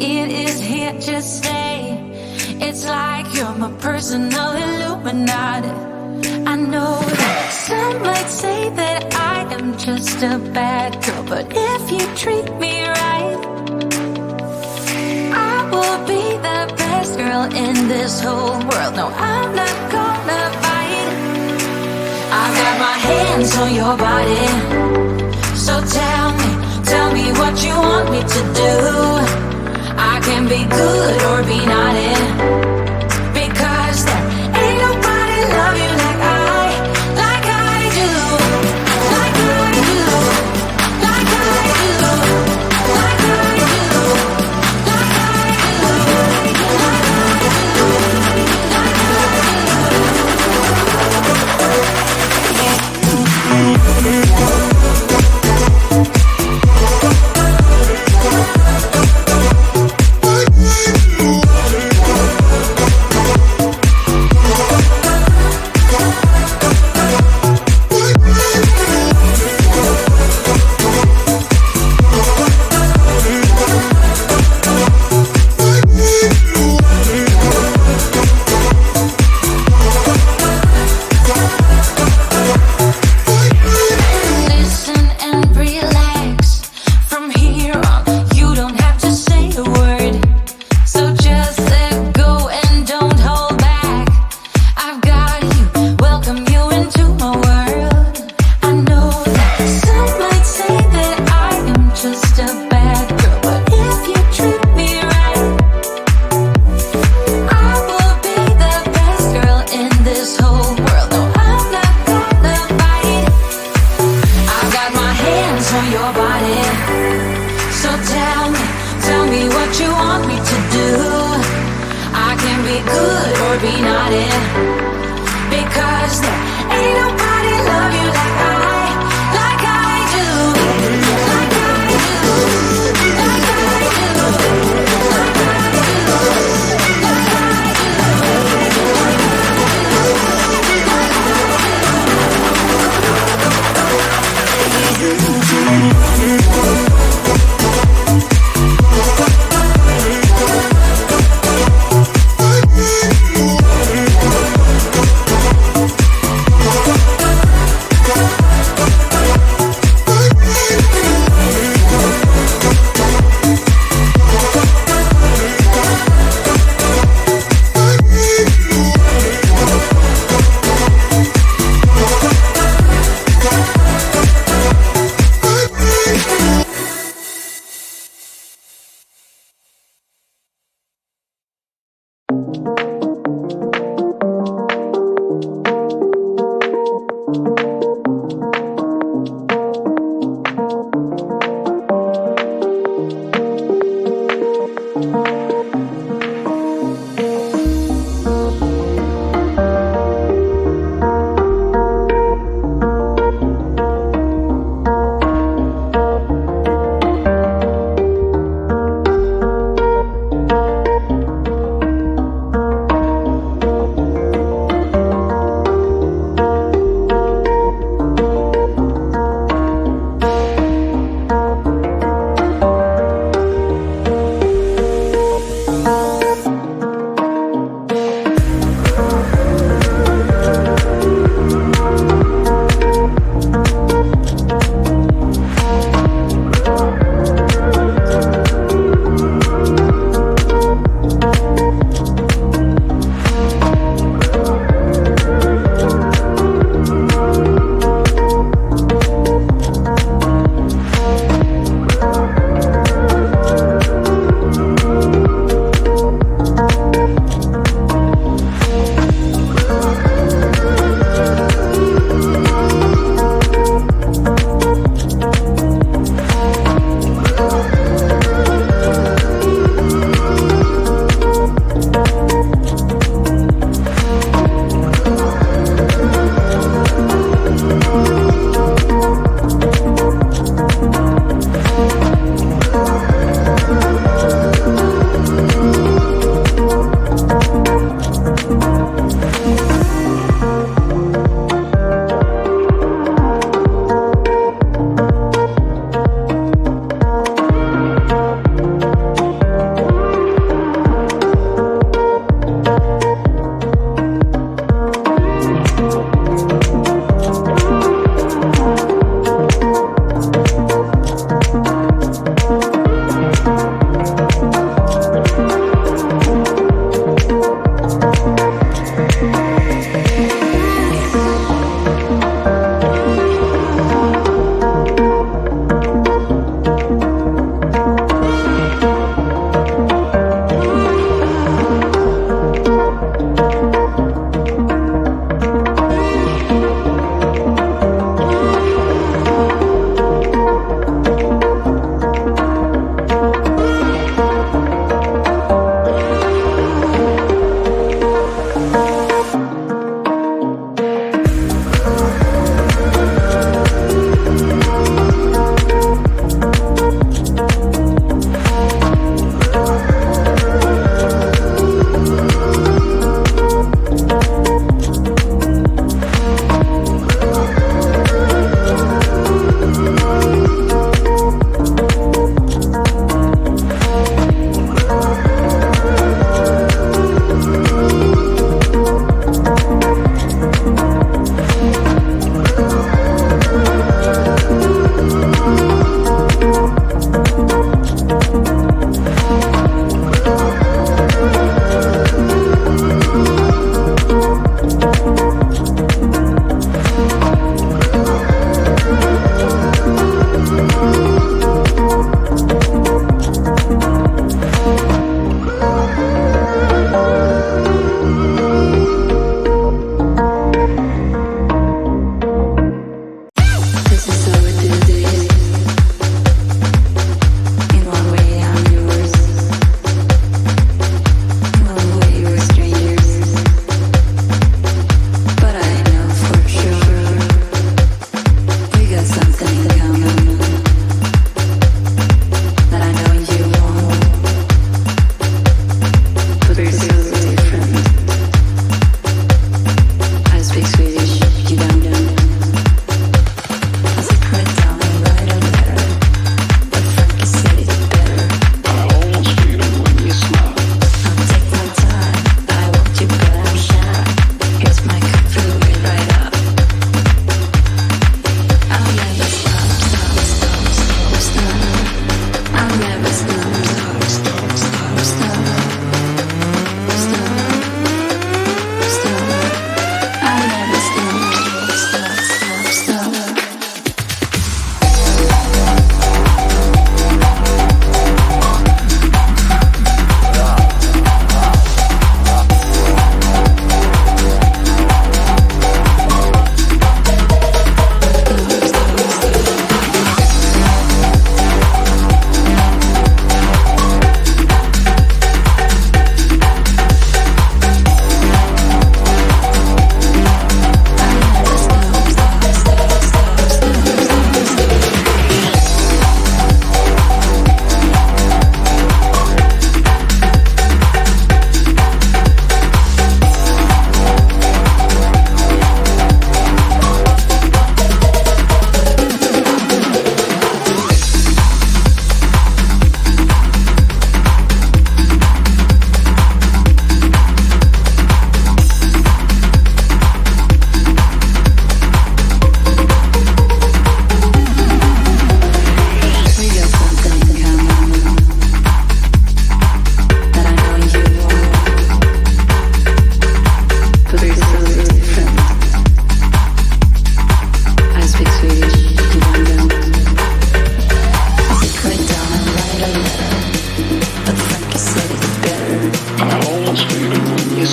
It is here to stay. It's like you're my personal Illuminati. I know that some might say that I am just a bad girl, but if you treat me right, I will be the best girl in this whole world. No, I'm not gonna fight. I got my hands on your body, so tell me what you want me to do. I can be good or be naughty, because there ain't nobody love you like I do, like I do, like I do, like I do, like I do,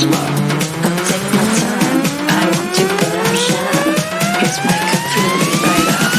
slow. I'll take my time. I want to get out shine. Here's my cup, fill it right up.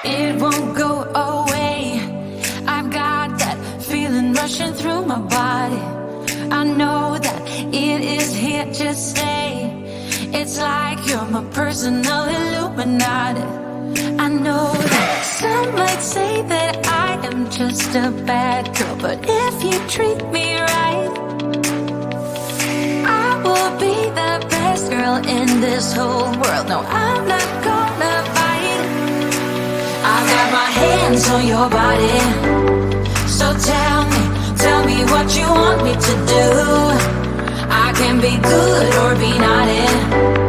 It won't go away. I've got that feeling rushing through my body. I know that it is here to stay. It's like you're my personal Illuminati. I know that some might say that I am just a bad girl, but if you treat me right, I will be the best girl in this whole world. No, I'm not gonna fight. I got my hands on your body. So tell me what you want me to do. I can be good or be naughty.